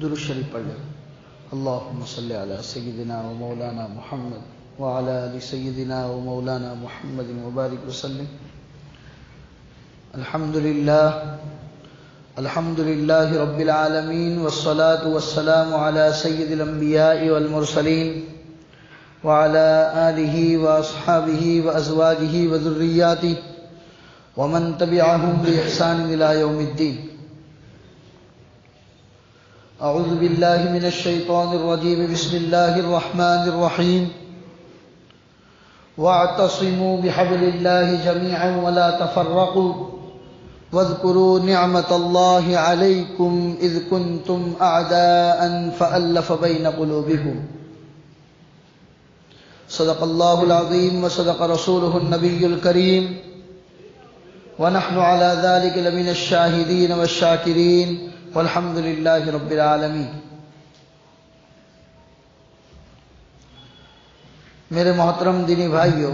درود شریف پڑھ لیں۔ اللہم صلی علی سیدنا و مولانا محمد وعلی آل سیدنا و مولانا محمد مبارک وسلم۔ الحمد للہ رب العالمین والصلاة والسلام علی سید الانبیاء والمرسلین وعلی آلہ واصحابہ وازواجہ وذریاتہ ومن تبعہم بإحسان الی یوم الدین۔ اعوذ باللہ من الشیطان الرجیم، بسم اللہ الرحمن الرحیم۔ واعتصموا بحبل اللہ جميعا ولا تفرقوا واذكروا نعمة الله عليكم إذ كنتم أعداء فألف بين قلوبكم۔ صدق الله العظيم وصدق رسوله النبي الكريم، ونحن على ذلك لمن الشاهدين والشاكرين، والحمد لله رب العالمين۔ میرے محترم دینی بھائیو،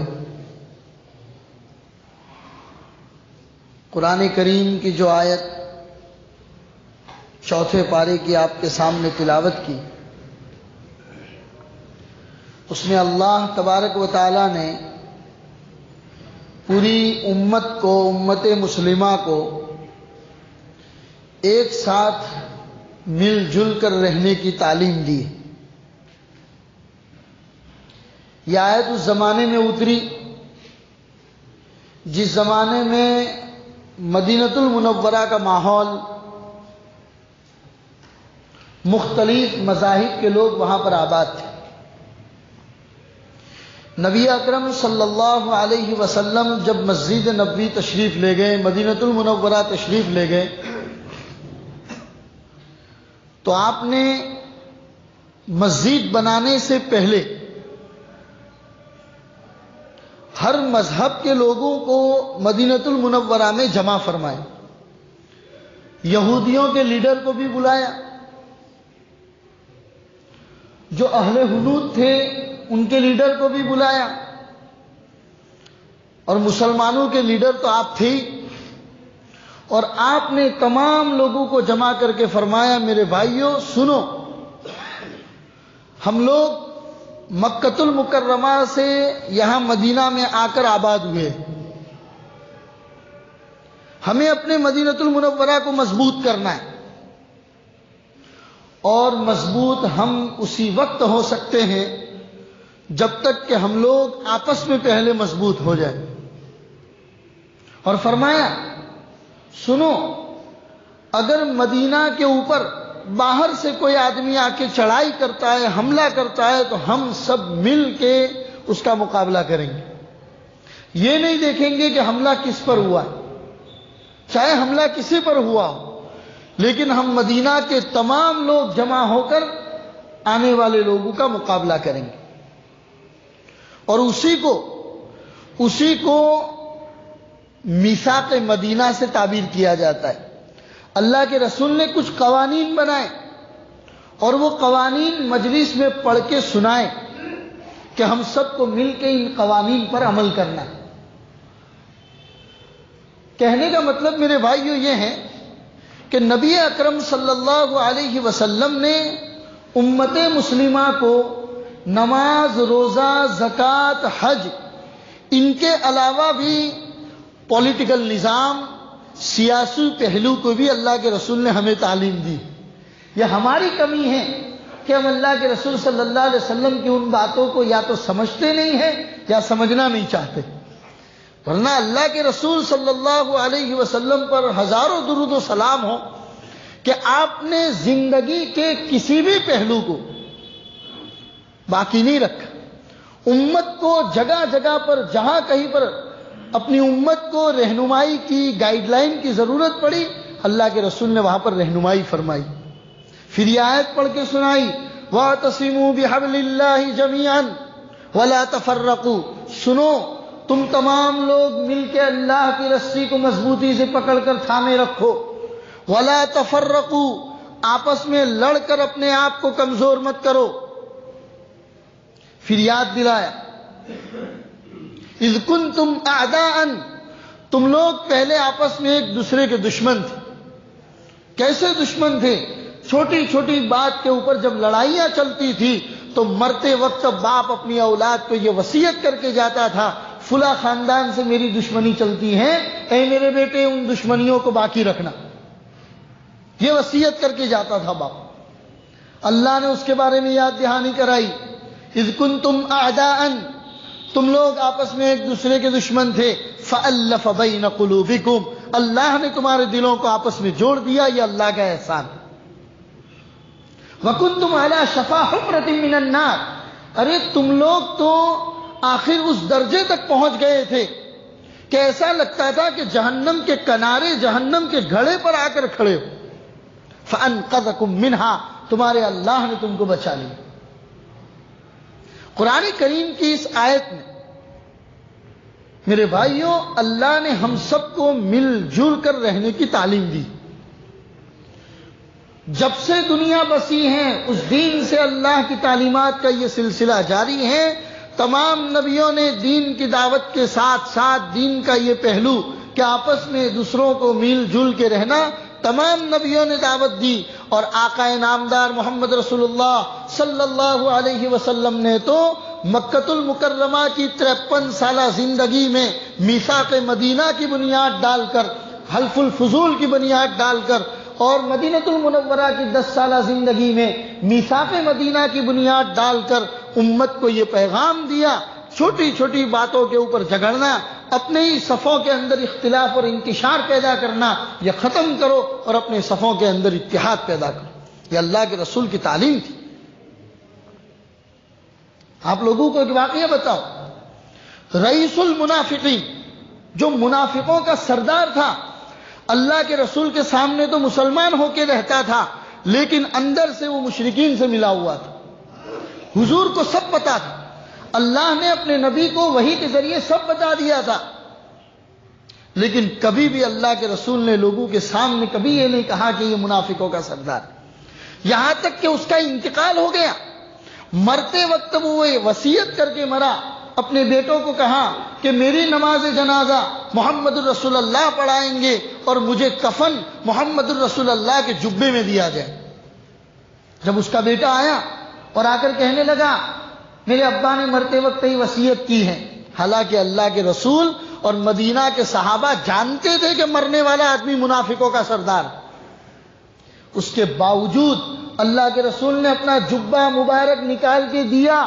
قرآن کریم کی جو آیت چوتھے پارے کی آپ کے سامنے تلاوت کی، اس میں اللہ تبارک و تعالی نے پوری امت کو، امت مسلمہ کو ایک ساتھ مل جل کر رہنے کی تعلیم دی۔ یہ آیت اس زمانے میں اتری جس زمانے میں مدینہ المنورہ کا ماحول، مختلف مذاہب کے لوگ وہاں پر آباد تھے۔ نبی اکرم صلی اللہ علیہ وسلم جب مسجد نبوی تشریف لے گئے، مدینہ المنورہ تشریف لے گئے، تو آپ نے مسجد بنانے سے پہلے ہر مذہب کے لوگوں کو مدینہ المنورہ میں جمع فرمائے۔ یہودیوں کے لیڈر کو بھی بلایا، جو اہل حنوت تھے ان کے لیڈر کو بھی بلایا، اور مسلمانوں کے لیڈر تو آپ تھے ہی۔ اور آپ نے تمام لوگوں کو جمع کر کے فرمایا، میرے بھائیوں سنو، ہم لوگ مکۃ المکرمہ سے یہاں مدینہ میں آ کر آباد ہوئے، ہمیں اپنے مدینہ المنورہ کو مضبوط کرنا ہے، اور مضبوط ہم اسی وقت ہو سکتے ہیں جب تک کہ ہم لوگ آپس میں پہلے مضبوط ہو جائیں۔ اور فرمایا سنو، اگر مدینہ کے اوپر باہر سے کوئی آدمی آ کے چڑھائی کرتا ہے، حملہ کرتا ہے، تو ہم سب مل کے اس کا مقابلہ کریں گے۔ یہ نہیں دیکھیں گے کہ حملہ کس پر ہوا ہے، چاہے حملہ کسی پر ہوا ہو، لیکن ہم مدینہ کے تمام لوگ جمع ہو کر آنے والے لوگوں کا مقابلہ کریں گے۔ اور اسی کو میثاق مدینہ سے تعبیر کیا جاتا ہے۔ اللہ کے رسول نے کچھ قوانین بنائے، اور وہ قوانین مجلس میں پڑھ کے سنائے کہ ہم سب کو مل کے ان قوانین پر عمل کرنا ہے۔ کہنے کا مطلب میرے بھائیو یہ ہے کہ نبی اکرم صلی اللہ علیہ وسلم نے امت مسلمہ کو نماز، روزہ، زکوٰۃ، حج، ان کے علاوہ بھی پولیٹیکل نظام، سیاسی پہلو کو بھی اللہ کے رسول نے ہمیں تعلیم دی۔ یہ ہماری کمی ہے کہ ہم اللہ کے رسول صلی اللہ علیہ وسلم کی ان باتوں کو یا تو سمجھتے نہیں ہیں یا سمجھنا نہیں چاہتے، ورنہ اللہ کے رسول صلی اللہ علیہ وسلم پر ہزاروں درود و سلام ہو کہ آپ نے زندگی کے کسی بھی پہلو کو باقی نہیں رکھا۔ امت کو جگہ جگہ پر، جہاں کہیں پر اپنی امت کو رہنمائی کی، گائیڈ لائن کی ضرورت پڑی، اللہ کے رسول نے وہاں پر رہنمائی فرمائی۔ پھر یہ آیت پڑھ کے سنائی، وَاعْتَصِمُوا بِحَبْلِ اللَّهِ جَمِيعًا وَلَا تَفَرَّقُوا۔ سنو، تم تمام لوگ مل کے اللہ کی رسی کو مضبوطی سے پکڑ کر تھامے رکھو، وَلَا تَفَرَّقُوا، آپس میں لڑ کر اپنے آپ کو کمزور مت کرو۔ پھر یاد دلایا، اذ کنتم اعداء، تم لوگ پہلے آپس میں ایک دوسرے کے دشمن تھے۔ کیسے دشمن تھے؟ چھوٹی چھوٹی بات کے اوپر جب لڑائیاں چلتی تھی تو مرتے وقت باپ اپنی اولاد کو یہ وصیت کر کے جاتا تھا، فلاں خاندان سے میری دشمنی چلتی ہے، اے میرے بیٹے ان دشمنیوں کو باقی رکھنا، یہ وصیت کر کے جاتا تھا باپ۔ اللہ نے اس کے بارے میں یاد دہانی کرائی، اذ کنتم اعداء، تم لوگ آپس میں ایک دوسرے کے دشمن تھے، فألف بین قلوبکم، اللہ نے تمہارے دلوں کو آپس میں جوڑ دیا، یہ اللہ کا احسان۔ وکنتم علی شفا حفرۃ من النار، ارے تم لوگ تو آخر اس درجے تک پہنچ گئے تھے کہ ایسا لگتا تھا کہ جہنم کے کنارے، جہنم کے گھڑے پر آ کر کھڑے ہو، فانقذکم منہا، تمہارے اللہ نے تم کو بچا لیا۔ قرآن کریم کی اس آیت میں میرے بھائیوں اللہ نے ہم سب کو مل جل کر رہنے کی تعلیم دی۔ جب سے دنیا بسی ہے اس دین سے اللہ کی تعلیمات کا یہ سلسلہ جاری ہے۔ تمام نبیوں نے دین کی دعوت کے ساتھ ساتھ دین کا یہ پہلو کہ آپس میں دوسروں کو مل جل کے رہنا، تمام نبیوں نے دعوت دی، اور آقا نامدار محمد رسول اللہ صلی اللہ علیہ وسلم نے تو مکۃ المکرمہ کی 53 سالہ زندگی میں میثاق مدینہ کی بنیاد ڈال کر، حلف الفضول کی بنیاد ڈال کر، اور مدینۃ المنورہ کی 10 سالہ زندگی میں میثاق مدینہ کی بنیاد ڈال کر امت کو یہ پیغام دیا، چھوٹی چھوٹی باتوں کے اوپر جھگڑنا، اپنے ہی صفوں کے اندر اختلاف اور انتشار پیدا کرنا، یہ ختم کرو اور اپنے صفوں کے اندر اتحاد پیدا کرو۔ یہ اللہ کے رسول کی تعلیم تھی۔ آپ لوگوں کو ایک واقعہ بتاؤ، رئیس المنافقین، جو منافقوں کا سردار تھا، اللہ کے رسول کے سامنے تو مسلمان ہو کے رہتا تھا لیکن اندر سے وہ مشرکین سے ملا ہوا تھا، حضور کو سب پتا تھا، اللہ نے اپنے نبی کو وحی کے ذریعے سب بتا دیا تھا، لیکن کبھی بھی اللہ کے رسول نے لوگوں کے سامنے کبھی یہ نہیں کہا کہ یہ منافقوں کا سردار ہے۔ یہاں تک کہ اس کا انتقال ہو گیا، مرتے وقت وہ وصیت کر کے مرا، اپنے بیٹوں کو کہا کہ میری نماز جنازہ محمد الرسول اللہ پڑھائیں گے اور مجھے کفن محمد الرسول اللہ کے جبے میں دیا جائے۔ جب اس کا بیٹا آیا اور آ کر کہنے لگا میرے ابا نے مرتے وقت ہی وصیت کی ہے، حالانکہ اللہ کے رسول اور مدینہ کے صحابہ جانتے تھے کہ مرنے والا آدمی منافقوں کا سردار، اس کے باوجود اللہ کے رسول نے اپنا جبہ مبارک نکال کے دیا۔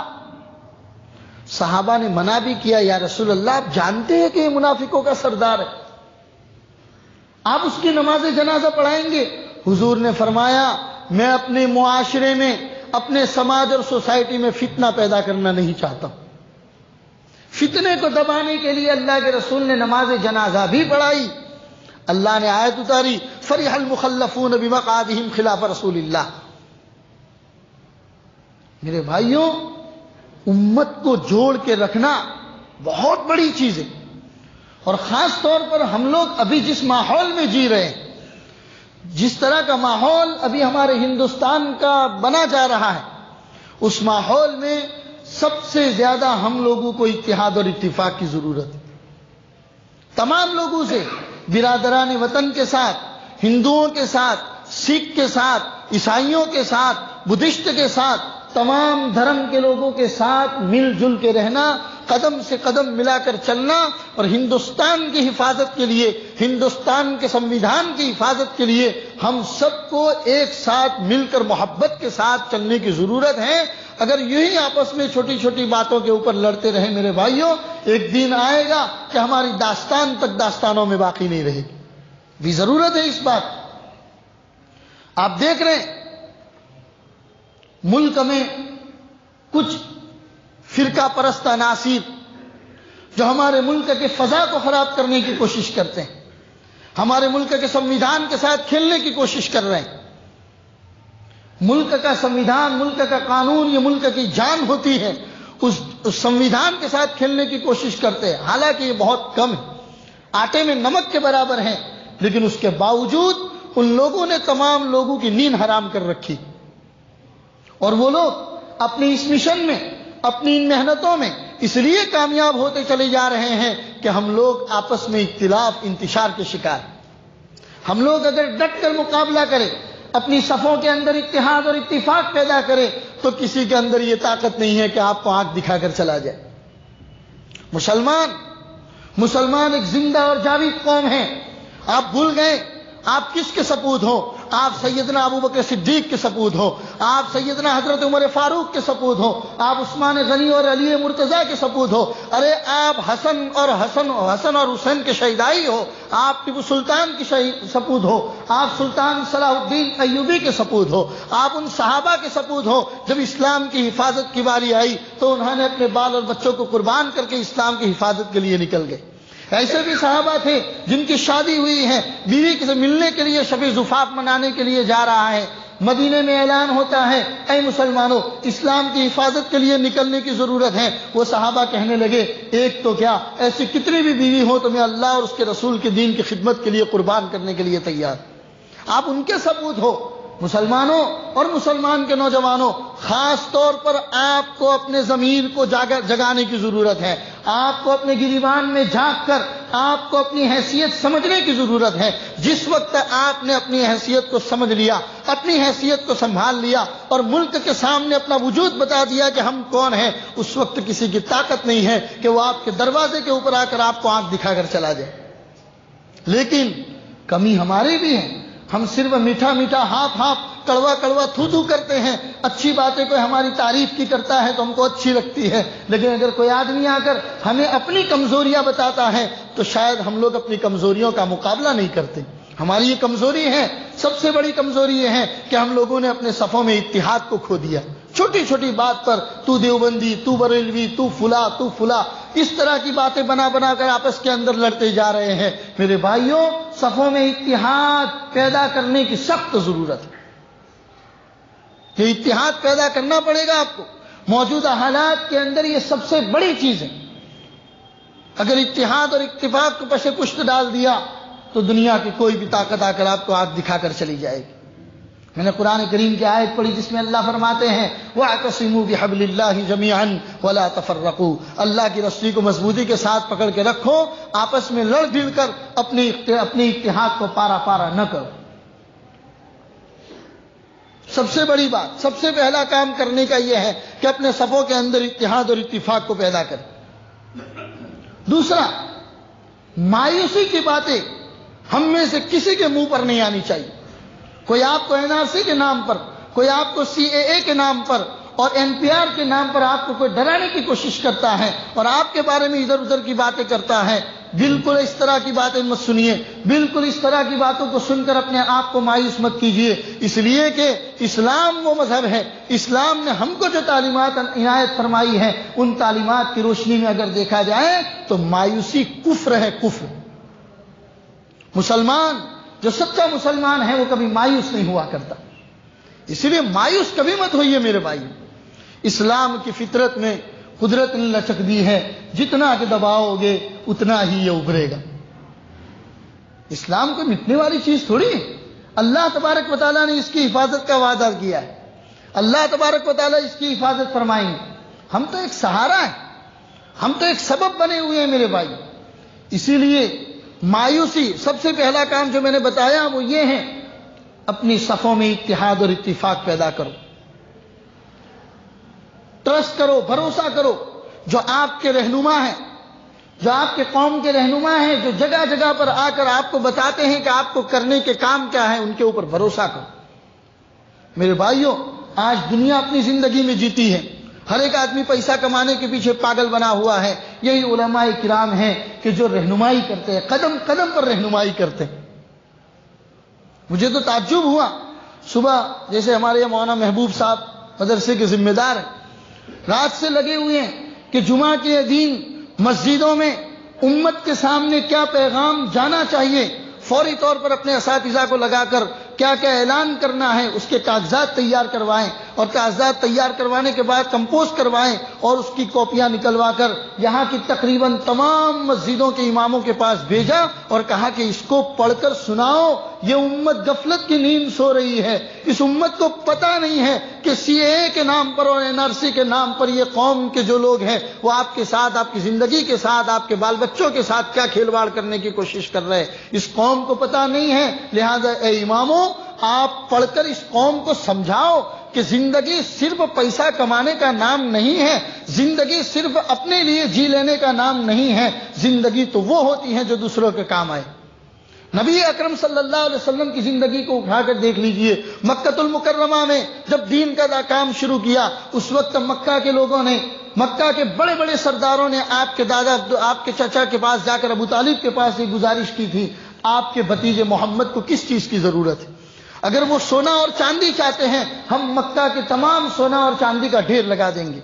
صحابہ نے منع بھی کیا، یا رسول اللہ آپ جانتے ہیں کہ یہ منافقوں کا سردار ہے، آپ اس کی نماز جنازہ پڑھائیں گے؟ حضور نے فرمایا میں اپنے معاشرے میں، اپنے سماج اور سوسائٹی میں فتنہ پیدا کرنا نہیں چاہتا ہوں۔ فتنے کو دبانے کے لیے اللہ کے رسول نے نماز جنازہ بھی پڑھائی۔ اللہ نے آیت اتاری فرح المخلفون بمقعدہم خلاف رسول اللہ۔ میرے بھائیوں امت کو جوڑ کے رکھنا بہت بڑی چیز ہے، اور خاص طور پر ہم لوگ ابھی جس ماحول میں جی رہے ہیں، جس طرح کا ماحول ابھی ہمارے ہندوستان کا بنا جا رہا ہے، اس ماحول میں سب سے زیادہ ہم لوگوں کو اتحاد اور اتفاق کی ضرورت ہے۔ تمام لوگوں سے، برادران وطن کے ساتھ، ہندوؤں کے ساتھ، سکھ کے ساتھ، عیسائیوں کے ساتھ، بدھسٹ کے ساتھ، تمام دھرم کے لوگوں کے ساتھ مل جل کے رہنا، قدم سے قدم ملا کر چلنا، اور ہندوستان کی حفاظت کے لیے، ہندوستان کے سنویدھان کی حفاظت کے لیے ہم سب کو ایک ساتھ مل کر محبت کے ساتھ چلنے کی ضرورت ہے۔ اگر یہی آپس میں چھوٹی چھوٹی باتوں کے اوپر لڑتے رہے میرے بھائیوں، ایک دن آئے گا کہ ہماری داستان تک داستانوں میں باقی نہیں رہے گی۔ بھی ضرورت ہے اس بات۔ آپ دیکھ رہے ہیں ملک میں کچھ فرقہ پرست عناصر جو ہمارے ملک کے فضا کو خراب کرنے کی کوشش کرتے ہیں، ہمارے ملک کے سنویدھان کے ساتھ کھیلنے کی کوشش کر رہے ہیں۔ ملک کا سنویدھان، ملک کا قانون، یہ ملک کی جان ہوتی ہے، اس سنویدھان کے ساتھ کھیلنے کی کوشش کرتے ہیں، حالانکہ یہ بہت کم ہے، آٹے میں نمک کے برابر ہے، لیکن اس کے باوجود ان لوگوں نے تمام لوگوں کی نیند حرام کر رکھی، اور وہ لوگ اپنی اس مشن میں، اپنی ان محنتوں میں اس لیے کامیاب ہوتے چلے جا رہے ہیں کہ ہم لوگ آپس میں اختلاف انتشار کے شکار ہیں۔ ہم لوگ اگر ڈٹ کر مقابلہ کریں، اپنی صفوں کے اندر اتحاد اور اتفاق پیدا کرے تو کسی کے اندر یہ طاقت نہیں ہے کہ آپ کو آنکھ دکھا کر چلا جائے۔ مسلمان ایک زندہ اور جاوید قوم ہے۔ آپ بھول گئے آپ کس کے سپود ہو؟ آپ سیدنا ابو بکر صدیق کے سپود ہو، آپ سیدنا حضرت عمر فاروق کے سپود ہو، آپ عثمان غنی اور علی مرتضیٰ کے سپود ہو، ارے آپ حسن اور حسین کے شہیدائی ہو، آپ ٹیپو سلطان کے سپود ہو، آپ سلطان صلاح الدین ایوبی کے سپود ہو، آپ ان صحابہ کے سپود ہو جب اسلام کی حفاظت کی باری آئی تو انہوں نے اپنے بال اور بچوں کو قربان کر کے اسلام کی حفاظت کے لیے نکل گئے۔ ایسے بھی صحابہ تھے جن کی شادی ہوئی ہے، بیوی سے ملنے کے لیے شب زفاف منانے کے لیے جا رہا ہے، مدینے میں اعلان ہوتا ہے اے مسلمانوں اسلام کی حفاظت کے لیے نکلنے کی ضرورت ہے۔ وہ صحابہ کہنے لگے ایک تو کیا ایسی کتنی بھی بیوی ہو تو میں اللہ اور اس کے رسول کے دین کی خدمت کے لیے قربان کرنے کے لیے تیار۔ آپ ان کے سپود ہو۔ مسلمانوں اور مسلمان کے نوجوانوں، خاص طور پر آپ کو اپنے ضمیر کو جگانے کی ضرورت ہے، آپ کو اپنے گریبان میں جھانک کر آپ کو اپنی حیثیت سمجھنے کی ضرورت ہے۔ جس وقت آپ نے اپنی حیثیت کو سمجھ لیا، اپنی حیثیت کو سنبھال لیا اور ملک کے سامنے اپنا وجود بتا دیا کہ ہم کون ہیں، اس وقت کسی کی طاقت نہیں ہے کہ وہ آپ کے دروازے کے اوپر آ کر آپ کو آنکھ دکھا کر چلا جائے۔ لیکن کمی ہماری بھی ہے، ہم صرف میٹھا میٹھا ہاپ کڑوا کڑوا تھو کرتے ہیں، اچھی باتیں کوئی ہماری تعریف کی کرتا ہے تو ہم کو اچھی لگتی ہے، لیکن اگر کوئی آدمی آ کر ہمیں اپنی کمزوریاں بتاتا ہے تو شاید ہم لوگ اپنی کمزوریوں کا مقابلہ نہیں کرتے۔ ہماری یہ کمزوری ہے، سب سے بڑی کمزوری یہ ہے کہ ہم لوگوں نے اپنے صفوں میں اتحاد کو کھو دیا۔ چھوٹی چھوٹی بات پر تو دیوبندی، تو بریلوی، تو فلا اس طرح کی باتیں بنا کر آپس کے اندر لڑتے جا رہے ہیں۔ میرے بھائیوں، صفوں میں اتحاد پیدا کرنے کی سخت ضرورت ہے۔ یہ اتحاد پیدا کرنا پڑے گا آپ کو۔ موجودہ حالات کے اندر یہ سب سے بڑی چیز ہے۔ اگر اتحاد اور اتفاق کو پشے پشت ڈال دیا تو دنیا کی کوئی بھی طاقت آ کر آپ کو آنکھ دکھا کر چلی جائے گی۔ میں نے قرآن کریم کی آیت پڑھی جس میں اللہ فرماتے ہیں وَاعْتَصِمُوا بِحَبْلِ اللَّهِ جَمِيعًا وَلَا تَفَرَّقُوا، اللہ کی رسی کو مضبوطی کے ساتھ پکڑ کے رکھو، آپس میں لڑ بھڑ کر اپنی اتحاد کو پارا نہ کرو۔ سب سے بڑی بات، سب سے پہلا کام کرنے کا یہ ہے کہ اپنے صفوں کے اندر اتحاد اور اتفاق کو پیدا کریں۔ دوسرا، مایوسی کی باتیں ہم میں سے کسی کے منہ پر نہیں آنی چاہیے۔ کوئی آپ کو NRC کے نام پر، کوئی آپ کو CAA کے نام پر اور NPR کے نام پر آپ کو کوئی ڈرانے کی کوشش کرتا ہے اور آپ کے بارے میں ادھر ادھر کی باتیں کرتا ہے، بالکل اس طرح کی باتیں مت سنیے، بالکل اس طرح کی باتوں کو سن کر اپنے آپ کو مایوس مت کیجیے، اس لیے کہ اسلام وہ مذہب ہے، اسلام نے ہم کو جو تعلیمات عنایت فرمائی ہے ان تعلیمات کی روشنی میں اگر دیکھا جائے تو مایوسی کفر ہے، کفر۔ مسلمان جو سچا مسلمان ہے وہ کبھی مایوس نہیں ہوا کرتا، اسی لیے مایوس کبھی مت ہوئیے میرے بھائی۔ اسلام کی فطرت میں قدرت نے لچک دی ہے، جتنا کہ دباؤ گے اتنا ہی یہ ابھرے گا۔ اسلام کوئی مٹنے والی چیز تھوڑی ہے، اللہ تبارک و تعالیٰ نے اس کی حفاظت کا وعدہ کیا ہے، اللہ تبارک و تعالیٰ اس کی حفاظت فرمائیں گے۔ ہم تو ایک سہارا ہیں، ہم تو ایک سبب بنے ہوئے ہیں میرے بھائی۔ اسی لیے مایوسی، سب سے پہلا کام جو میں نے بتایا وہ یہ ہے اپنی صفوں میں اتحاد اور اتفاق پیدا کرو، ٹرسٹ کرو، بھروسہ کرو۔ جو آپ کے رہنما ہیں، جو آپ کے قوم کے رہنما ہیں، جو جگہ جگہ پر آ کر آپ کو بتاتے ہیں کہ آپ کو کرنے کے کام کیا ہے، ان کے اوپر بھروسہ کرو۔ میرے بھائیوں، آج دنیا اپنی زندگی میں جیتی ہے، ہر ایک آدمی پیسہ کمانے کے پیچھے پاگل بنا ہوا ہے۔ یہی علماء کرام ہیں کہ جو رہنمائی کرتے ہیں، قدم قدم پر رہنمائی کرتے ہیں۔ مجھے تو تعجب ہوا، صبح جیسے ہمارے یہ مولانا محبوب صاحب مدرسے کے ذمہ دار ہیں، رات سے لگے ہوئے ہیں کہ جمعہ کے دن مسجدوں میں امت کے سامنے کیا پیغام جانا چاہیے، فوری طور پر اپنے اساتذہ کو لگا کر کیا کیا اعلان کرنا ہے اس کے کاغذات تیار کروائیں، اور کاغذات تیار کروانے کے بعد کمپوز کروائیں اور اس کی کاپیاں نکلوا کر یہاں کی تقریباً تمام مسجدوں کے اماموں کے پاس بھیجا اور کہا کہ اس کو پڑھ کر سناؤ۔ یہ امت غفلت کی نیند سو رہی ہے، اس امت کو پتہ نہیں ہے کہ CAA کے نام پر اور NRC کے نام پر یہ قوم کے جو لوگ ہیں وہ آپ کے ساتھ، آپ کی زندگی کے ساتھ، آپ کے بال بچوں کے ساتھ کیا کھیلواڑ کرنے کی کوشش کر رہے ہیں۔ اس قوم کو پتہ نہیں ہے، لہذا اے اماموں، آپ پڑھ کر اس قوم کو سمجھاؤ کہ زندگی صرف پیسہ کمانے کا نام نہیں ہے، زندگی صرف اپنے لیے جی لینے کا نام نہیں ہے، زندگی تو وہ ہوتی ہے جو دوسروں کے کام آئے۔ نبی اکرم صلی اللہ علیہ وسلم کی زندگی کو اٹھا کر دیکھ لیجئے، مکہ المکرمہ میں جب دین کا کام شروع کیا، اس وقت مکہ کے لوگوں نے، مکہ کے بڑے بڑے سرداروں نے آپ کے دادا، آپ کے چچا کے پاس جا کر ابو طالب کے پاس یہ گزارش کی تھی، آپ کے بھتیجے محمد کو کس چیز کی ضرورت ہے؟ اگر وہ سونا اور چاندی چاہتے ہیں، ہم مکہ کے تمام سونا اور چاندی کا ڈھیر لگا دیں گے۔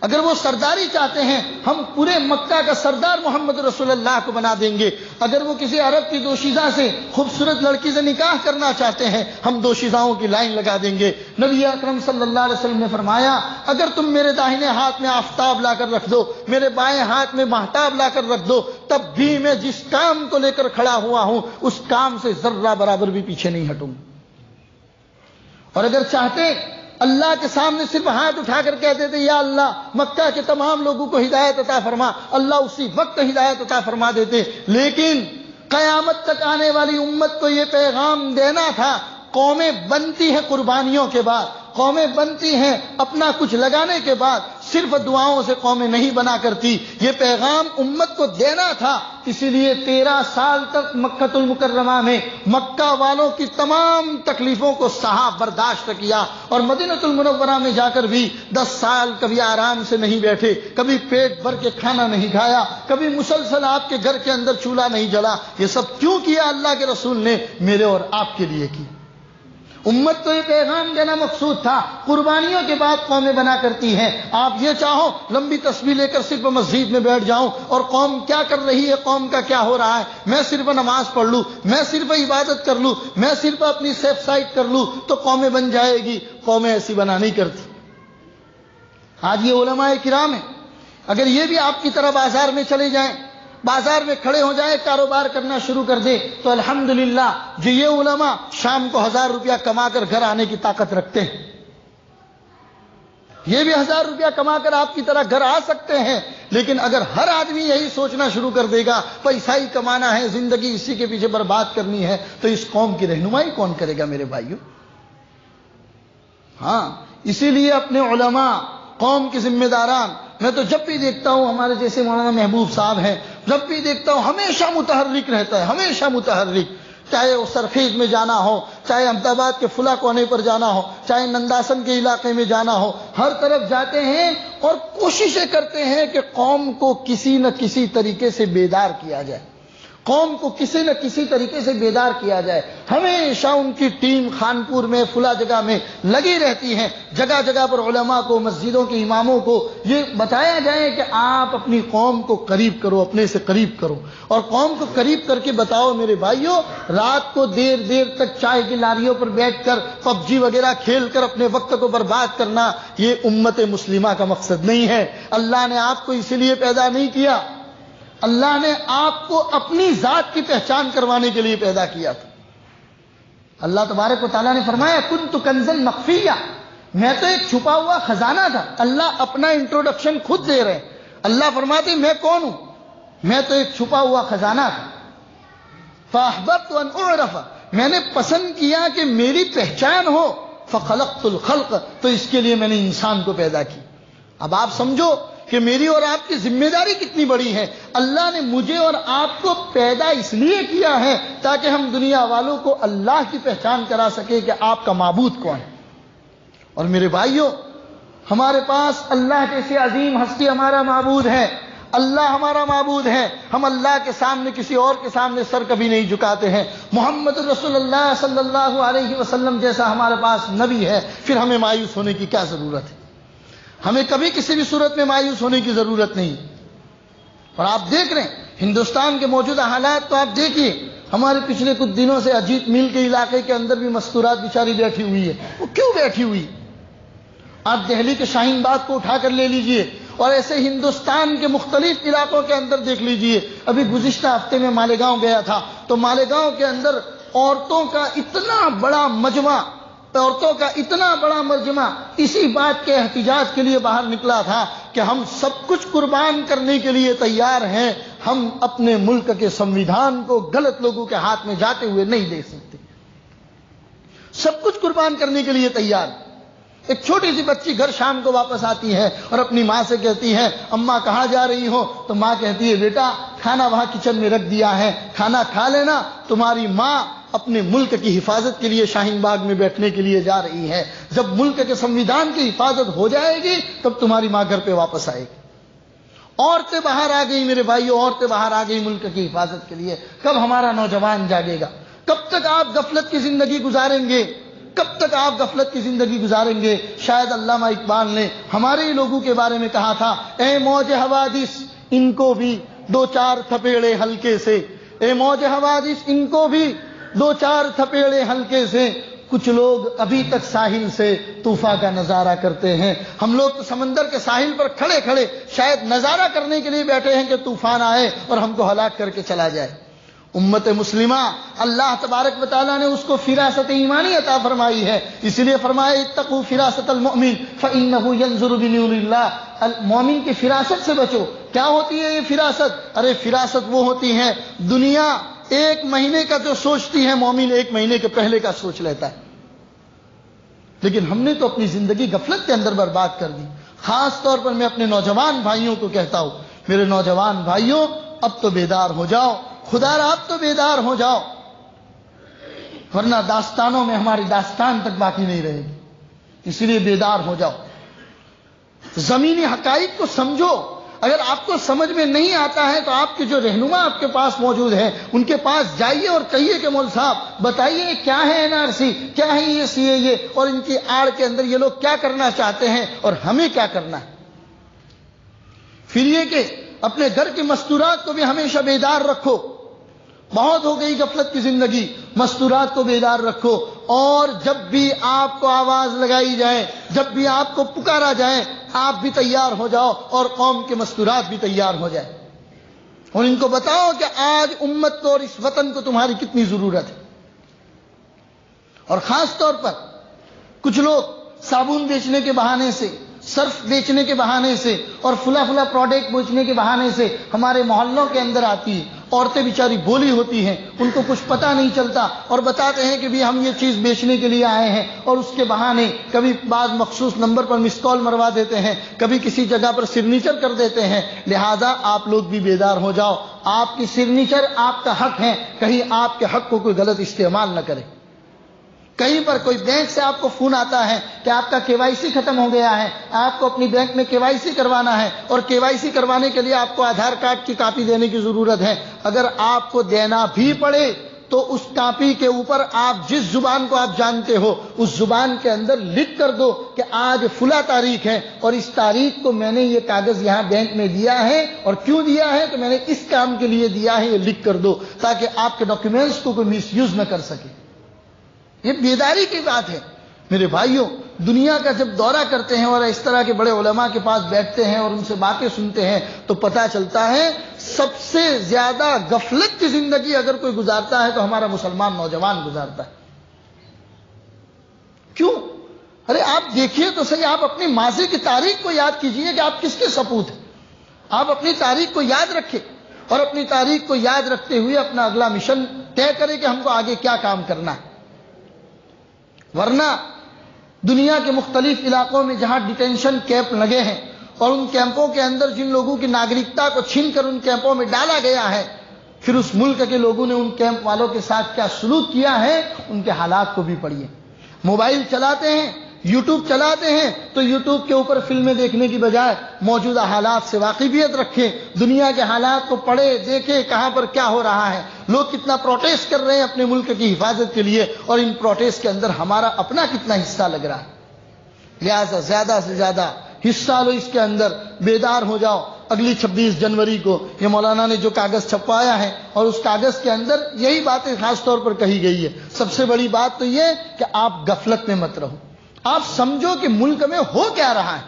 اگر وہ سرداری چاہتے ہیں، ہم پورے مکہ کا سردار محمد رسول اللہ کو بنا دیں گے۔ اگر وہ کسی عرب کی دوشیزہ سے، خوبصورت لڑکی سے نکاح کرنا چاہتے ہیں، ہم دوشیزاؤں کی لائن لگا دیں گے۔ نبی اکرم صلی اللہ علیہ وسلم نے فرمایا، اگر تم میرے داہنے ہاتھ میں آفتاب لا کر رکھ دو، میرے بائیں ہاتھ میں مہتاب لا کر رکھ دو، تب بھی میں جس کام کو لے کر کھڑا ہوا ہوں اس کام سے ذرہ برابر بھی پیچھے نہیں ہٹوں۔ اور اگر چاہتے اللہ کے سامنے صرف ہاتھ اٹھا کر کہتے تھے، یا اللہ مکہ کے تمام لوگوں کو ہدایت عطا فرما، اللہ اسی وقت ہدایت عطا فرما دیتے۔ لیکن قیامت تک آنے والی امت کو یہ پیغام دینا تھا، قومیں بنتی ہیں قربانیوں کے بعد، قومیں بنتی ہیں اپنا کچھ لگانے کے بعد، صرف دعاؤں سے قومیں نہیں بنا کرتی۔ یہ پیغام امت کو دینا تھا، اسی لیے 13 سال تک مکہ المکرمہ میں مکہ والوں کی تمام تکلیفوں کو سہا، برداشت کیا، اور مدینہ المنورہ میں جا کر بھی 10 سال کبھی آرام سے نہیں بیٹھے، کبھی پیٹ بھر کے کھانا نہیں کھایا، کبھی مسلسل آپ کے گھر کے اندر چولہا نہیں جلا۔ یہ سب کیوں کیا؟ اللہ کے رسول نے میرے اور آپ کے لیے کی۔ امت کو یہ پیغام دینا مقصود تھا۔ قربانیوں کے بعد قومیں بنا کرتی ہیں۔ آپ یہ چاہو لمبی تسبیح لے کر صرف مسجد میں بیٹھ جاؤں اور قوم کیا کر رہی ہے، قوم کا کیا ہو رہا ہے، میں صرف نماز پڑھ لوں، میں صرف عبادت کر لوں، میں صرف اپنی سیف سائٹ کر لوں تو قومیں بن جائے گی۔ قومیں ایسی بنا نہیں کرتی۔ آج یہ علماء کرام ہیں، اگر یہ بھی آپ کی طرح بازار میں چلے جائیں، بازار میں کھڑے ہو جائے، کاروبار کرنا شروع کر دے، تو الحمدللہ جو یہ علماء شام کو 1000 روپیہ کما کر گھر آنے کی طاقت رکھتے ہیں، یہ بھی 1000 روپیہ کما کر آپ کی طرح گھر آ سکتے ہیں۔ لیکن اگر ہر آدمی یہی سوچنا شروع کر دے گا پیسہ ہی کمانا ہے، زندگی اسی کے پیچھے برباد کرنی ہے، تو اس قوم کی رہنمائی کون کرے گا میرے بھائیوں؟ ہاں، اسی لیے اپنے علماء، قوم کے ذمہ داران، میں تو جب بھی دیکھتا ہوں ہمارے جیسے مولانا محبوب صاحب ہیں، جب بھی دیکھتا ہوں ہمیشہ متحرک رہتا ہے، ہمیشہ متحرک، چاہے وہ سرخیز میں جانا ہو، چاہے احمد آباد کے فلاں کونے پر جانا ہو، چاہے ننداسن کے علاقے میں جانا ہو، ہر طرف جاتے ہیں اور کوششیں کرتے ہیں کہ قوم کو کسی نہ کسی طریقے سے بیدار کیا جائے، قوم کو کسی نہ کسی طریقے سے بیدار کیا جائے۔ ہمیشہ ان کی ٹیم خانپور میں، فلاں جگہ میں لگی رہتی ہے، جگہ جگہ پر علماء کو، مسجدوں کے اماموں کو یہ بتایا جائے کہ آپ اپنی قوم کو قریب کرو، اپنے سے قریب کرو، اور قوم کو قریب کر کے بتاؤ میرے بھائیوں، رات کو دیر دیر تک چائے کی لاریوں پر بیٹھ کر پب جی وغیرہ کھیل کر اپنے وقت کو برباد کرنا، یہ امت مسلمہ کا مقصد نہیں ہے۔ اللہ نے آپ کو اسی لیے پیدا نہیں کیا، اللہ نے آپ کو اپنی ذات کی پہچان کروانے کے لیے پیدا کیا تھا۔ اللہ تبارک و تعالیٰ نے فرمایا کنت کنزا مخفیا، میں تو ایک چھپا ہوا خزانہ تھا۔ اللہ اپنا انٹروڈکشن خود دے رہے ہیں۔ اللہ فرماتے میں کون ہوں؟ میں تو ایک چھپا ہوا خزانہ تھا۔ فاحببت ان اعرف، میں نے پسند کیا کہ میری پہچان ہو۔ فخلقت الخلق، تو اس کے لیے میں نے انسان کو پیدا کی۔ اب آپ سمجھو کہ میری اور آپ کی ذمہ داری کتنی بڑی ہے۔ اللہ نے مجھے اور آپ کو پیدا اس لیے کیا ہے تاکہ ہم دنیا والوں کو اللہ کی پہچان کرا سکے کہ آپ کا معبود کون ہے۔ اور میرے بھائیوں، ہمارے پاس اللہ جیسی عظیم ہستی ہمارا معبود ہے، اللہ ہمارا معبود ہے۔ ہم اللہ کے سامنے کسی اور کے سامنے سر کبھی نہیں جھکاتے ہیں۔ محمد رسول اللہ صلی اللہ علیہ وسلم جیسا ہمارے پاس نبی ہے، پھر ہمیں مایوس ہونے کی کیا ضرورت ہے؟ ہمیں کبھی کسی بھی صورت میں مایوس ہونے کی ضرورت نہیں۔ اور آپ دیکھ رہے ہیں ہندوستان کے موجودہ حالات، تو آپ دیکھیے ہمارے پچھلے کچھ دنوں سے اجیت میل کے علاقے کے اندر بھی مستورات بیچاری بیٹھی ہوئی ہے۔ وہ کیوں بیٹھی ہوئی؟ آپ دہلی کے شاہین باغ کو اٹھا کر لے لیجئے اور ایسے ہندوستان کے مختلف علاقوں کے اندر دیکھ لیجئے۔ ابھی گزشتہ ہفتے میں مالیگاؤں گیا تھا، تو مالیگاؤں کے اندر عورتوں کا اتنا بڑا مجمع اسی بات کے احتجاج کے لیے باہر نکلا تھا کہ ہم سب کچھ قربان کرنے کے لیے تیار ہیں، ہم اپنے ملک کے سنویدھان کو غلط لوگوں کے ہاتھ میں جاتے ہوئے نہیں دیکھ سکتے۔ سب کچھ قربان کرنے کے لیے تیار. ایک چھوٹی سی بچی گھر شام کو واپس آتی ہے اور اپنی ماں سے کہتی ہے اماں کہاں جا رہی ہو؟ تو ماں کہتی ہے بیٹا کھانا وہاں کچن میں رکھ دیا ہے، کھانا کھا لینا. تمہاری ماں اپنے ملک کی حفاظت کے لیے شاہین باغ میں بیٹھنے کے لیے جا رہی ہے. جب ملک کے سنویدھان کی حفاظت ہو جائے گی تب تمہاری ماں گھر پہ واپس آئے گی. عورتیں باہر آ گئی میرے بھائیو، عورتیں باہر آ گئی ملک کی حفاظت کے لیے. کب ہمارا نوجوان جاگے گا؟ کب تک آپ غفلت کی زندگی گزاریں گے؟ کب تک آپ غفلت کی زندگی گزاریں گے؟ شاید علامہ اقبال نے ہمارے ہی لوگوں کے بارے میں کہا تھا، اے موج حوادث ان کو بھی دو چار تھپیڑے ہلکے سے، اے موج حوادث ان کو بھی دو چار تھپیڑے ہلکے سے. کچھ لوگ ابھی تک ساحل سے طوفان کا نظارہ کرتے ہیں. ہم لوگ تو سمندر کے ساحل پر کھڑے کھڑے شاید نظارہ کرنے کے لیے بیٹھے ہیں کہ طوفان آئے اور ہم کو ہلاک کر کے چلا جائے. امت مسلمہ اللہ تبارک و تعالیٰ نے اس کو فراست ایمانی عطا فرمائی ہے، اسی لیے فرمایا اتقوا فراست المؤمن فإنه ينظر بنور اللہ. مومن کی فراست سے بچو. کیا ہوتی ہے یہ فراست؟ ارے فراست وہ ہوتی ہے دنیا ایک مہینے کا جو سوچتی ہے مومن ایک مہینے کے پہلے کا سوچ لیتا ہے. لیکن ہم نے تو اپنی زندگی غفلت کے اندر برباد کر دی. خاص طور پر میں اپنے نوجوان بھائیوں کو کہتا ہوں، میرے نوجوان بھائیوں اب تو بیدار ہو جاؤ، خدا را اب تو بیدار ہو جاؤ، ورنہ داستانوں میں ہماری داستان تک باقی نہیں رہے گی. اسی لیے بیدار ہو جاؤ، زمینی حقائق کو سمجھو. اگر آپ کو سمجھ میں نہیں آتا ہے تو آپ کے جو رہنما آپ کے پاس موجود ہیں ان کے پاس جائیے اور کہیے کہ مول صاحب بتائیے کیا ہے NRC، کیا ہے یہ CAA، اور ان کی آڑ کے اندر یہ لوگ کیا کرنا چاہتے ہیں اور ہمیں کیا کرنا ہے. پھر یہ کہ اپنے گھر کی مستورات کو بھی ہمیشہ بیدار رکھو. بہت ہو گئی غفلت کی زندگی، مستورات کو بیدار رکھو. اور جب بھی آپ کو آواز لگائی جائے، جب بھی آپ کو پکارا جائے، آپ بھی تیار ہو جاؤ اور قوم کے مستورات بھی تیار ہو جائے اور ان کو بتاؤ کہ آج امت کو اور اس وطن کو تمہاری کتنی ضرورت ہے. اور خاص طور پر کچھ لوگ صابن بیچنے کے بہانے سے، صرف بیچنے کے بہانے سے اور فلا فلا پروڈکٹ بیچنے کے بہانے سے ہمارے محلوں کے اندر آتی ہے. عورتیں بیچاری بولی ہوتی ہیں، ان کو کچھ پتہ نہیں چلتا اور بتاتے ہیں کہ بھی ہم یہ چیز بیچنے کے لیے آئے ہیں، اور اس کے بہانے کبھی بعض مخصوص نمبر پر مس کال مروا دیتے ہیں، کبھی کسی جگہ پر سگنیچر کر دیتے ہیں. لہذا آپ لوگ بھی بیدار ہو جاؤ. آپ کی سگنیچر آپ کا حق ہے، کہیں آپ کے حق کو کوئی غلط استعمال نہ کرے. کہیں پر کوئی بینک سے آپ کو فون آتا ہے کہ آپ کا KYC ختم ہو گیا ہے، آپ کو اپنی بینک میں KYC کروانا ہے اور KYC کروانے کے لیے آپ کو آدھار کارڈ کی کاپی دینے کی ضرورت ہے. اگر آپ کو دینا بھی پڑے تو اس کاپی کے اوپر آپ جس زبان کو آپ جانتے ہو اس زبان کے اندر لکھ کر دو کہ آج فلاں تاریخ ہے اور اس تاریخ کو میں نے یہ کاغذ یہاں بینک میں دیا ہے، اور کیوں دیا ہے تو میں نے اس کام کے لیے دیا ہے، یہ لکھ کر دو تاکہ آپ کے ڈاکیومنٹس کو کوئی مس یوز نہ کر سکے. یہ بیداری کی بات ہے میرے بھائیوں. دنیا کا جب دورہ کرتے ہیں اور اس طرح کے بڑے علماء کے پاس بیٹھتے ہیں اور ان سے باتیں سنتے ہیں تو پتہ چلتا ہے سب سے زیادہ غفلت کی زندگی اگر کوئی گزارتا ہے تو ہمارا مسلمان نوجوان گزارتا ہے. کیوں؟ ارے آپ دیکھیے تو صحیح، آپ اپنی ماضی کی تاریخ کو یاد کیجئے کہ آپ کس کے سپوت ہیں. آپ اپنی تاریخ کو یاد رکھیں اور اپنی تاریخ کو یاد رکھتے ہوئے اپنا اگلا مشن طے کریں کہ ہم کو آگے کیا کام کرنا ہے. ورنہ دنیا کے مختلف علاقوں میں جہاں ڈیٹینشن کیمپ لگے ہیں اور ان کیمپوں کے اندر جن لوگوں کی ناگرکتا کو چھین کر ان کیمپوں میں ڈالا گیا ہے، پھر اس ملک کے لوگوں نے ان کیمپ والوں کے ساتھ کیا سلوک کیا ہے ان کے حالات کو بھی پڑھیے. موبائل چلاتے ہیں، یوٹیوب چلاتے ہیں تو یوٹیوب کے اوپر فلمیں دیکھنے کی بجائے موجودہ حالات سے واقفیت رکھیں، دنیا کے حالات کو پڑھیں، دیکھیں کہاں پر کیا ہو رہا ہے، لوگ کتنا پروٹیسٹ کر رہے ہیں اپنے ملک کی حفاظت کے لیے اور ان پروٹیسٹ کے اندر ہمارا اپنا کتنا حصہ لگ رہا ہے. لہذا زیادہ سے زیادہ حصہ لو اس کے اندر، بیدار ہو جاؤ. اگلی 26 جنوری کو یہ مولانا نے جو کاغذ چھپوایا ہے اور اس کاغذ کے اندر یہی باتیں خاص طور پر کہی گئی ہے. سب سے بڑی بات تو یہ کہ آپ غفلت میں مت رہو، آپ سمجھو کہ ملک میں ہو کیا رہا ہے.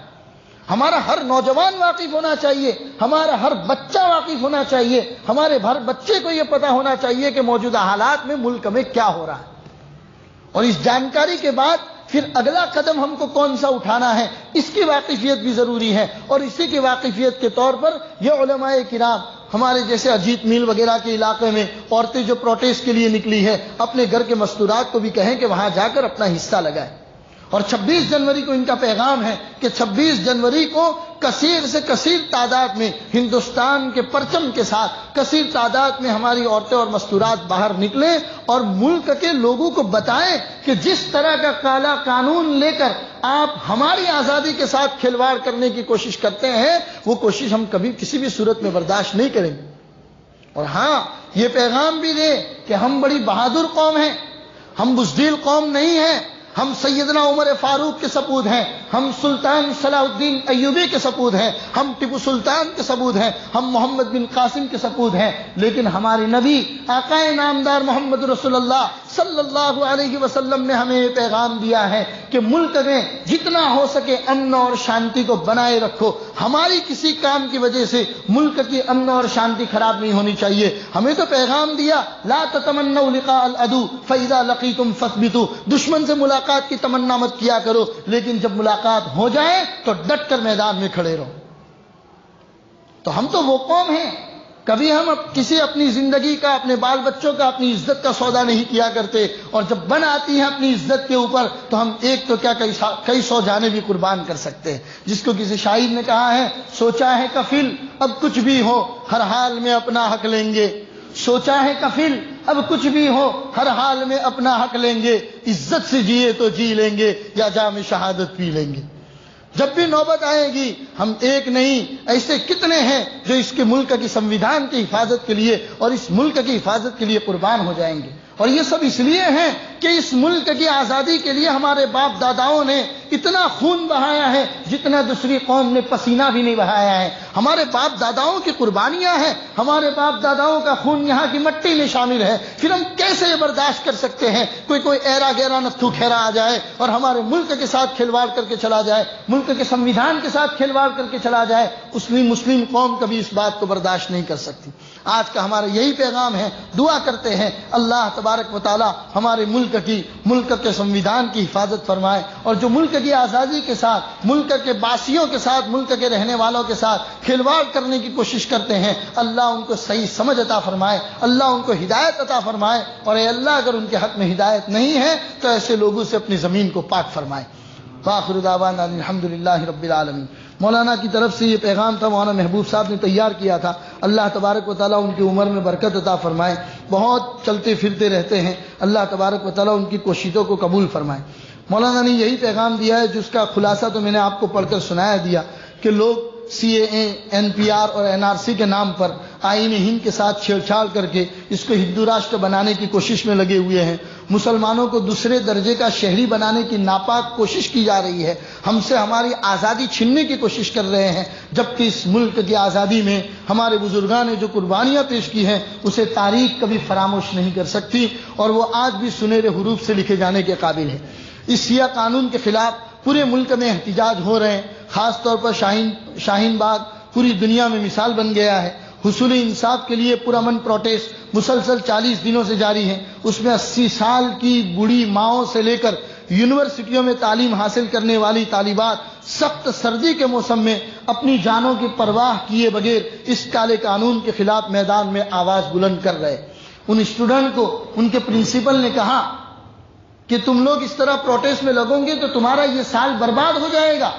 ہمارا ہر نوجوان واقف ہونا چاہیے، ہمارا ہر بچہ واقف ہونا چاہیے، ہمارے ہر بچے کو یہ پتا ہونا چاہیے کہ موجودہ حالات میں ملک میں کیا ہو رہا ہے. اور اس جانکاری کے بعد پھر اگلا قدم ہم کو کون سا اٹھانا ہے اس کی واقفیت بھی ضروری ہے. اور اسی کی واقفیت کے طور پر یہ علماء کرام ہمارے جیسے اجیت میل وغیرہ کے علاقے میں عورتیں جو پروٹیسٹ کے لیے نکلی ہے، اپنے گھر کے مستورات کو بھی کہیں کہ وہاں جا کر اپنا حصہ لگائیں۔ اور 26 جنوری کو ان کا پیغام ہے کہ 26 جنوری کو کثیر سے کثیر تعداد میں ہندوستان کے پرچم کے ساتھ کثیر تعداد میں ہماری عورتیں اور مستورات باہر نکلیں اور ملک کے لوگوں کو بتائیں کہ جس طرح کا کالا قانون لے کر آپ ہماری آزادی کے ساتھ کھلواڑ کرنے کی کوشش کرتے ہیں، وہ کوشش ہم کبھی کسی بھی صورت میں برداشت نہیں کریں گے۔ اور ہاں، یہ پیغام بھی دیں کہ ہم بڑی بہادر قوم ہیں، ہم بزدل قوم نہیں ہیں، ہم سیدنا عمر فاروق کے سپود ہیں، ہم سلطان صلاح الدین ایوبی کے سپود ہیں، ہم ٹیپو سلطان کے سپود ہیں، ہم محمد بن قاسم کے سپود ہیں، لیکن ہمارے نبی آقا نامدار محمد رسول اللہ صلی اللہ علیہ وسلم نے ہمیں یہ پیغام دیا ہے کہ ملک میں جتنا ہو سکے امن اور شانتی کو بنائے رکھو۔ ہماری کسی کام کی وجہ سے ملک کی امن اور شانتی خراب نہیں ہونی چاہیے۔ ہمیں تو پیغام دیا لا تتمنوا لقاء العدو فاذا لقيتم فاثبتوا، دشمن سے ملاقات کی تمنا مت کیا کرو، لیکن جب ملاقات ہو جائے تو ڈٹ کر میدان میں کھڑے رہو۔ تو ہم تو وہ قوم ہیں، کبھی ہم کسی اپنی زندگی کا، اپنے بال بچوں کا، اپنی عزت کا سودا نہیں کیا کرتے، اور جب بن آتی ہے اپنی عزت کے اوپر تو ہم ایک تو کیا کئی سو جانیں بھی قربان کر سکتے ہیں۔ جس کو کسی شاعر نے کہا ہے، سوچا ہے کفیل اب کچھ بھی ہو ہر حال میں اپنا حق لیں گے، سوچا ہے کفیل اب کچھ بھی ہو ہر حال میں اپنا حق لیں گے، عزت سے جیے تو جی لیں گے یا جام شہادت پی لیں گے۔ جب بھی نوبت آئے گی، ہم ایک نہیں ایسے کتنے ہیں جو اس کے ملک کی سنویدھان کی حفاظت کے لیے اور اس ملک کی حفاظت کے لیے قربان ہو جائیں گے۔ اور یہ سب اس لیے ہیں کہ اس ملک کی آزادی کے لیے ہمارے باپ داداؤں نے اتنا خون بہایا ہے جتنا دوسری قوم نے پسینہ بھی نہیں بہایا ہے۔ ہمارے باپ داداؤں کی قربانیاں ہیں، ہمارے باپ داداؤں کا خون یہاں کی مٹی میں شامل ہے۔ پھر ہم کیسے یہ برداشت کر سکتے ہیں کوئی ایرا گیرا نتھو کھیرا آ جائے اور ہمارے ملک کے ساتھ کھلواڑ کر کے چلا جائے، ملک کے سنویدھان کے ساتھ کھلواڑ کر کے چلا جائے؟ مسلم قوم کبھی اس بات کو برداشت نہیں کر سکتی۔ آج کا ہمارا یہی پیغام ہے، دعا کرتے ہیں اللہ تبارک و تعالی ہمارے ملک کے سنویدھان کی حفاظت فرمائے، اور جو ملک کی آزادی کے ساتھ، ملک کے باسیوں کے ساتھ، ملک کے رہنے والوں کے ساتھ کھلواڑ کرنے کی کوشش کرتے ہیں، اللہ ان کو صحیح سمجھ عطا فرمائے، اللہ ان کو ہدایت عطا فرمائے، اور اے اللہ اگر ان کے حق میں ہدایت نہیں ہے تو ایسے لوگوں سے اپنی زمین کو پاک فرمائے۔ وآخر دعوانا الحمدللہ رب العالمین۔ مولانا کی طرف سے یہ پیغام تھا، مولانا محبوب صاحب نے تیار کیا تھا۔ اللہ تبارک و تعالیٰ ان کی عمر میں برکت عطا فرمائے، بہت چلتے پھرتے رہتے ہیں، اللہ تبارک و تعالیٰ ان کی کوششوں کو قبول فرمائے۔ مولانا نے یہی پیغام دیا ہے جس کا خلاصہ تو میں نے آپ کو پڑھ کر سنایا دیا کہ لوگ CAA NPR اور NRC کے نام پر آئین ہند کے ساتھ چھیڑ چھاڑ کر کے اس کو ہندو راشٹر بنانے کی کوشش میں لگے ہوئے ہیں، مسلمانوں کو دوسرے درجے کا شہری بنانے کی ناپاک کوشش کی جا رہی ہے، ہم سے ہماری آزادی چھیننے کی کوشش کر رہے ہیں، جبکہ اس ملک کی آزادی میں ہمارے بزرگان نے جو قربانیاں پیش کی ہیں اسے تاریخ کبھی فراموش نہیں کر سکتی، اور وہ آج بھی سنہرے حروف سے لکھے جانے کے قابل ہے۔ اس سیاہ قانون کے خلاف پورے ملک میں احتجاج ہو رہے ہیں، خاص طور پر شاہین باغ پوری دنیا میں مثال بن گیا ہے۔ حصول انصاف کے لیے پرامن پروٹیسٹ مسلسل 40 دنوں سے جاری ہیں، اس میں 80 سال کی بوڑھی ماؤں سے لے کر یونیورسٹیوں میں تعلیم حاصل کرنے والی طالبات سخت سردی کے موسم میں اپنی جانوں کی پرواہ کیے بغیر اس کالے قانون کے خلاف میدان میں آواز بلند کر رہے۔ ان اسٹوڈنٹ کو ان کے پرنسپل نے کہا کہ تم لوگ اس طرح پروٹیسٹ میں لگو گے تو تمہارا یہ سال برباد ہو جائے گا۔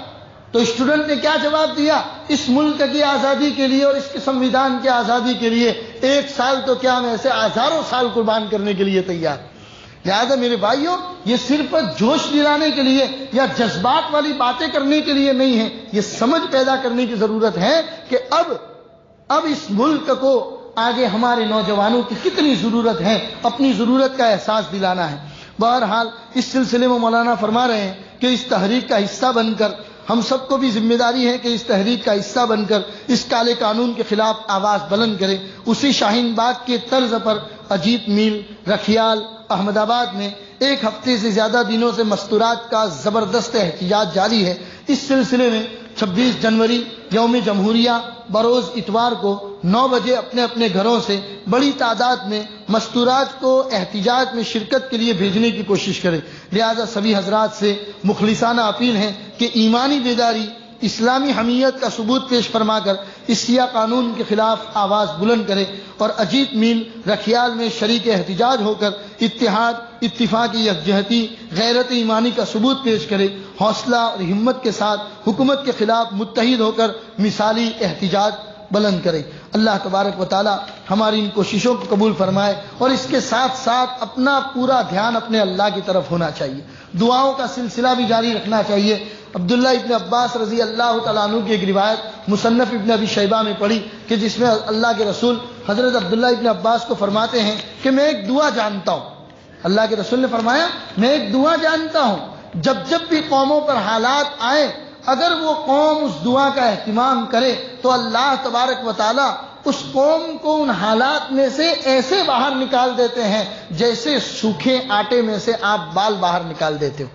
تو اسٹوڈنٹ نے کیا جواب دیا؟ اس ملک کی آزادی کے لیے اور اس کے سنویدھان کی آزادی کے لیے 1 سال تو کیا میں ایسے ہزاروں سال قربان کرنے کے لیے تیار۔ لہذا میرے بھائیوں، یہ صرف جوش دلانے کے لیے یا جذبات والی باتیں کرنے کے لیے نہیں ہے، یہ سمجھ پیدا کرنے کی ضرورت ہے کہ اب اس ملک کو آگے ہمارے نوجوانوں کی کتنی ضرورت ہے، اپنی ضرورت کا احساس دلانا ہے۔ بہرحال اس سلسلے میں مولانا فرما رہے ہیں کہ اس تحریک کا حصہ بن کر ہم سب کو بھی ذمہ داری ہے کہ اس تحریک کا حصہ بن کر اس کالے قانون کے خلاف آواز بلند کریں۔ اسی شاہین باغ کے طرز پر اجیت میل، رکھیال، احمد آباد میں 1 ہفتے سے زیادہ دنوں سے مستورات کا زبردست احتجاج جاری ہے۔ اس سلسلے میں 26 جنوری یوم جمہوریہ بروز اتوار کو 9 بجے اپنے اپنے گھروں سے بڑی تعداد میں مستورات کو احتجاج میں شرکت کے لیے بھیجنے کی کوشش کریں۔ لہذا سبھی حضرات سے مخلصانہ اپیل ہے کہ ایمانی بیداری، اسلامی حمیت کا ثبوت پیش فرما کر اس سیاہ قانون کے خلاف آواز بلند کرے اور اجیت میل رکھیال میں شریک احتجاج ہو کر اتحاد، اتفاقی، یکجہتی، غیرت ایمانی کا ثبوت پیش کرے، حوصلہ اور ہمت کے ساتھ حکومت کے خلاف متحد ہو کر مثالی احتجاج بلند کرے۔ اللہ تبارک و تعالی ہماری ان کوششوں کو قبول فرمائے، اور اس کے ساتھ ساتھ اپنا پورا دھیان اپنے اللہ کی طرف ہونا چاہیے، دعاؤں کا سلسلہ بھی جاری رکھنا چاہیے۔ عبداللہ ابن عباس رضی اللہ تعالیٰ عنہ کی ایک روایت مصنف ابن ابی شیبہ میں پڑھی کہ جس میں اللہ کے رسول حضرت عبداللہ ابن عباس کو فرماتے ہیں کہ میں ایک دعا جانتا ہوں۔ اللہ کے رسول نے فرمایا میں ایک دعا جانتا ہوں، جب بھی قوموں پر حالات آئیں، اگر وہ قوم اس دعا کا اہتمام کرے تو اللہ تبارک و تعالی اس قوم کو ان حالات میں سے ایسے باہر نکال دیتے ہیں جیسے سوکھے آٹے میں سے آپ بال باہر نکال دیتے ہو۔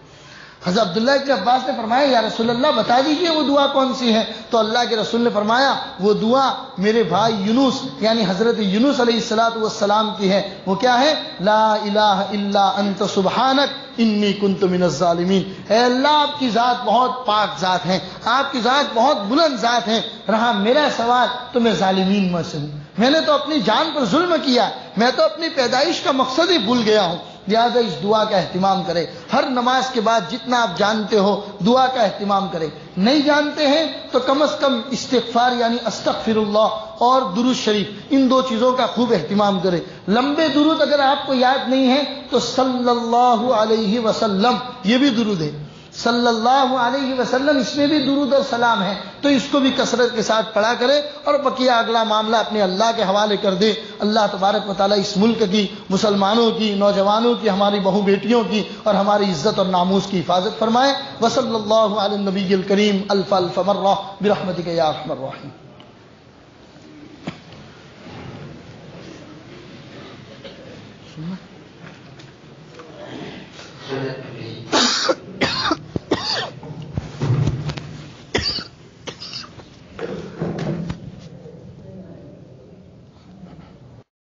حضرت عبداللہ ابن عباس نے فرمایا یا رسول اللہ بتا دیجئے وہ دعا کون سی ہے؟ تو اللہ کے رسول نے فرمایا وہ دعا میرے بھائی یونس یعنی حضرت یونس علیہ السلام کی ہے۔ وہ کیا ہے؟ لا الہ الا انت سبحانک انی کنت من الظالمین۔ اے اللہ آپ کی ذات بہت پاک ذات ہے، آپ کی ذات بہت بلند ذات ہے، رہا میرا سوال تو میں ظالمین میں سے ہوں، میں نے تو اپنی جان پر ظلم کیا، میں تو اپنی پیدائش کا مقصد ہی بھول گیا ہوں۔ لہٰذا اس دعا کا اہتمام کرے، ہر نماز کے بعد جتنا آپ جانتے ہو دعا کا اہتمام کرے، نہیں جانتے ہیں تو کم از کم استغفار یعنی استغفر اللہ اور درود شریف ان دو چیزوں کا خوب اہتمام کرے۔ لمبے درود اگر آپ کو یاد نہیں ہے تو صلی اللہ علیہ وسلم یہ بھی درود ہے، صلی اللہ علیہ وسلم اس میں بھی درود اور سلام ہے، تو اس کو بھی کثرت کے ساتھ پڑھا کرے اور بقیہ اگلا معاملہ اپنے اللہ کے حوالے کر دے۔ اللہ تبارک و تعالیٰ اس ملک کی، مسلمانوں کی، نوجوانوں کی، ہماری بہو بیٹیوں کی اور ہماری عزت اور ناموس کی حفاظت فرمائے۔ وصلی اللہ علی النبی الکریم الف الف مرہ برحمتک یا ارحم الراحمین۔